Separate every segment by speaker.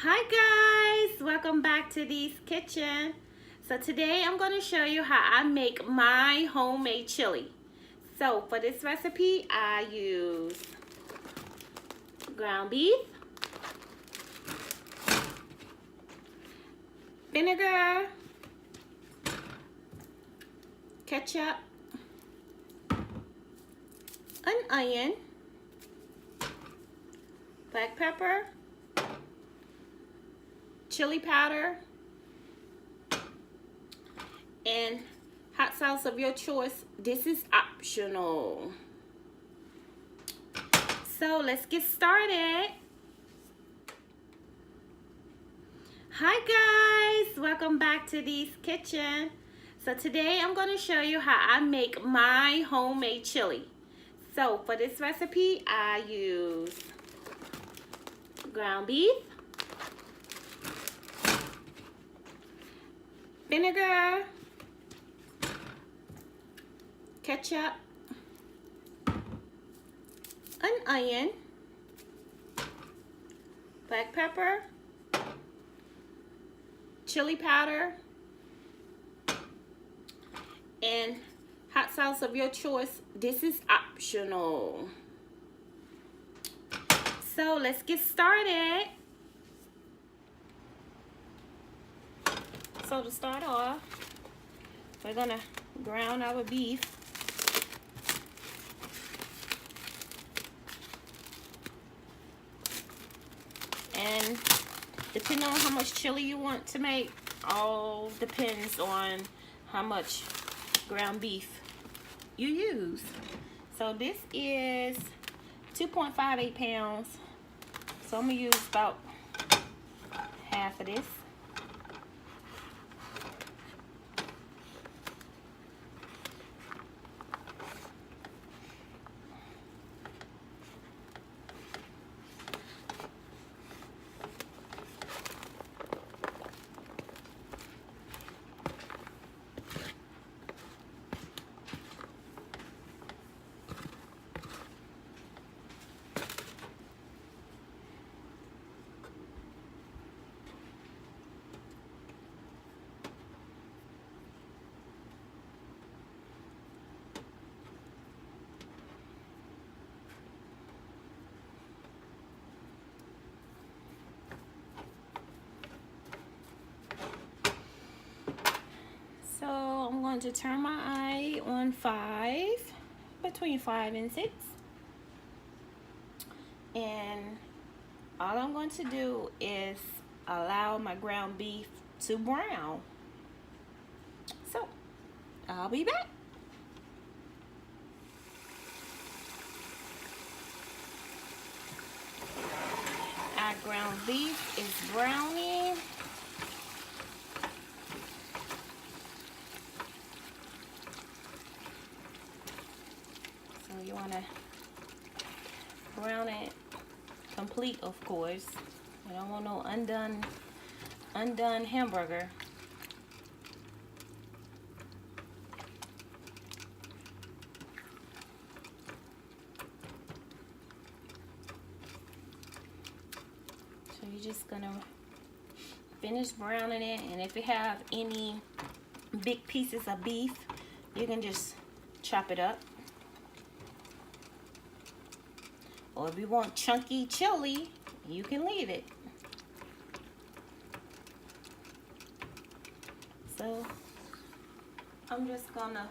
Speaker 1: Hi guys, welcome back to Dee's Kitchen. So today I'm going to show you how I make my homemade chili. So for this recipe I use ground beef, vinegar, ketchup, an onion, black pepper, chili powder, and hot sauce of your choice. This is optional. So let's get started. Hi guys, welcome back to Dee's Kitchen. So today I'm going to show you how I make my homemade chili. So for this recipe I use ground beef, vinegar, ketchup, an onion, black pepper, chili powder, and hot sauce of your choice. This is optional. So let's get started. So to start off, we're gonna ground our beef. And depending on how much chili you want to make, all depends on how much ground beef you use. So this is 2.58 pounds. So I'm gonna use about half of this. So I'm going to turn my eye on 5, between 5 and 6. And all I'm going to do is allow my ground beef to brown. So I'll be back. Our ground beef is browning. So you want to brown it complete, of course. You don't want no undone hamburger. So you're just gonna finish browning it, and if you have any big pieces of beef, you can just chop it up. Or if you want chunky chili, you can leave it. So I'm just gonna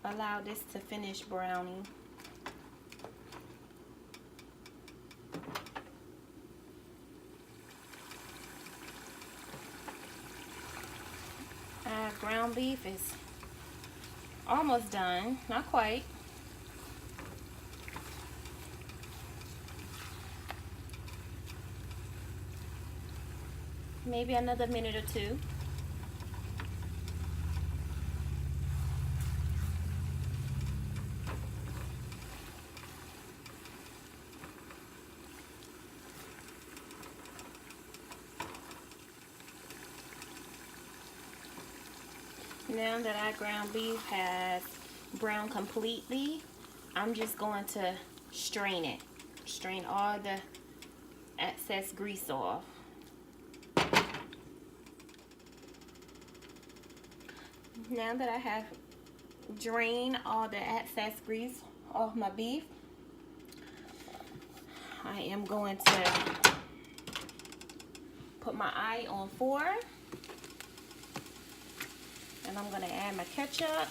Speaker 1: allow this to finish browning. Ground beef is almost done, not quite. Maybe another minute or two. Now that our ground beef has browned completely, I'm just going to strain it. Strain all the excess grease off. Now that I have drained all the excess grease off my beef, I am going to put my eye on 4, and I'm going to add my ketchup.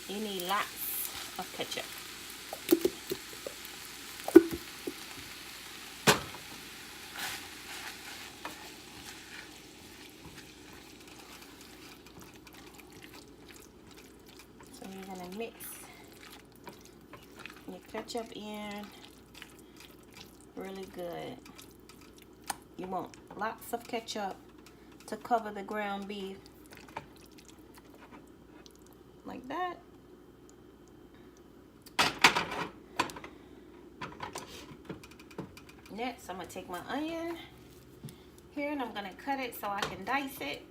Speaker 1: You need lots of ketchup. So you're going to mix your ketchup in really good. You want lots of ketchup to cover the ground beef. Like that. Next, I'm going to take my onion here and I'm going to cut it so I can dice it.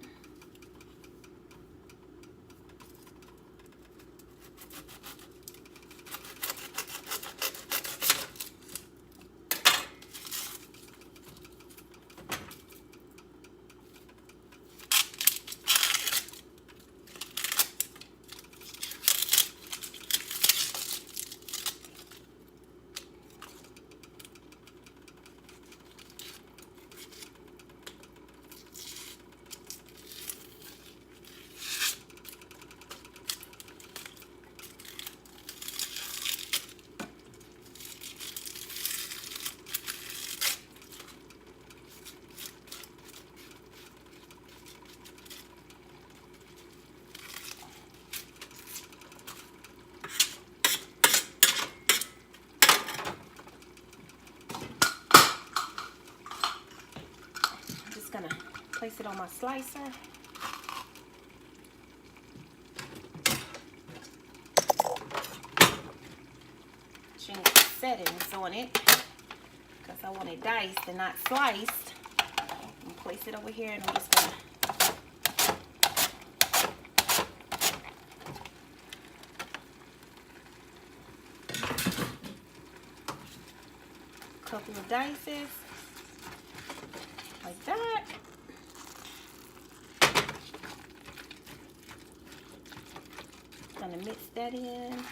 Speaker 1: Gonna place it on my slicer. Change the settings on it because I want it diced and not sliced. And place it over here, and I'm just gonna couple of dices. Like that. Gonna mix that in.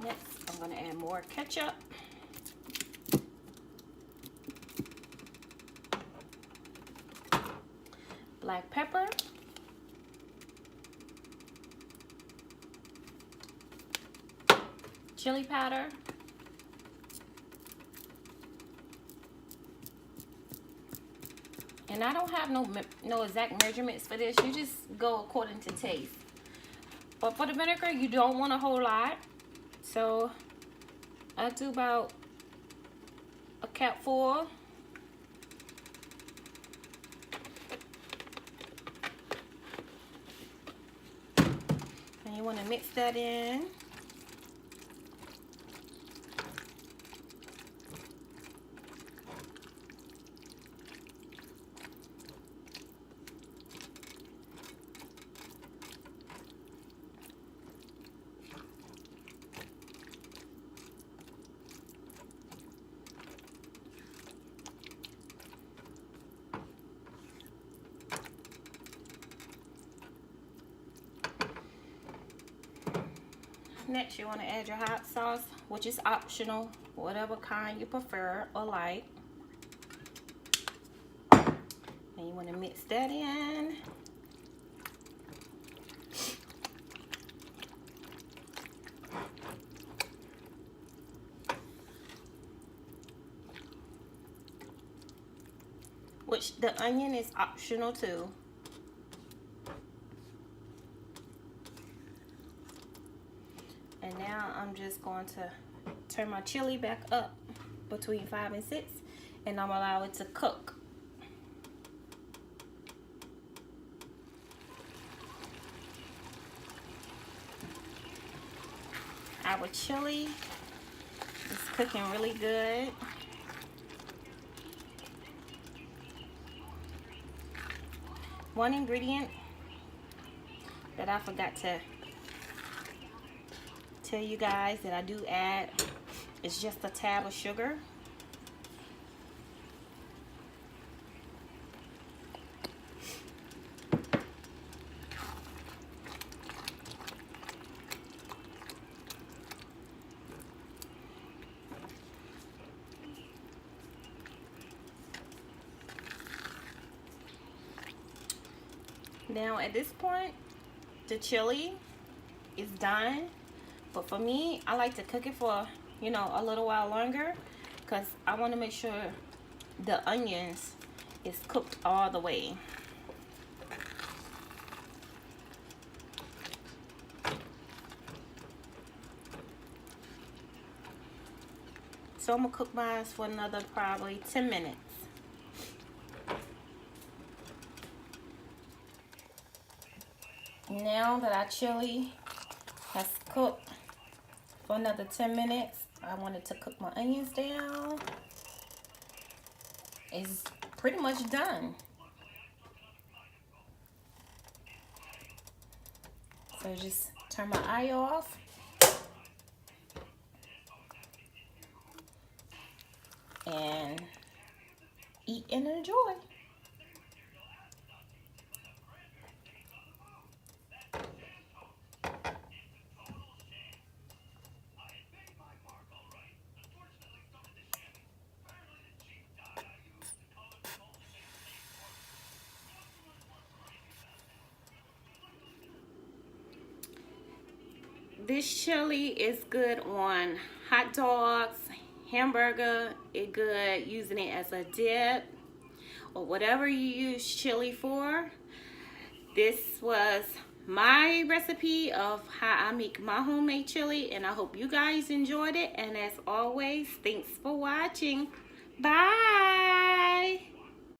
Speaker 1: Next, I'm going to add more ketchup. Black pepper. Chili powder. And I don't have no exact measurements for this. You just go according to taste. But for the vinegar, you don't want a whole lot. So I do about a cupful. And you want to mix that in. Next, you want to add your hot sauce, which is optional, whatever kind you prefer or like. And you want to mix that in. which the onion is optional too. And now I'm just going to turn my chili back up between 5 and 6, and I'm gonna allow it to cook. Our chili is cooking really good. One ingredient that I forgot to tell you guys that I do add is just a tab of sugar. Now at this point, the chili is done. But for me, I like to cook it for, you know, a little while longer, because I want to make sure the onions is cooked all the way. So I'm going to cook mine for another probably 10 minutes. Now that our chili has cooked for another 10 minutes, I wanted to cook my onions down. It's pretty much done. So just turn my eye off. And eat and enjoy. This chili is good on hot dogs, hamburger. It's good using it as a dip or whatever you use chili for. This was my recipe of how I make my homemade chili, and I hope you guys enjoyed it. And as always, thanks for watching. Bye.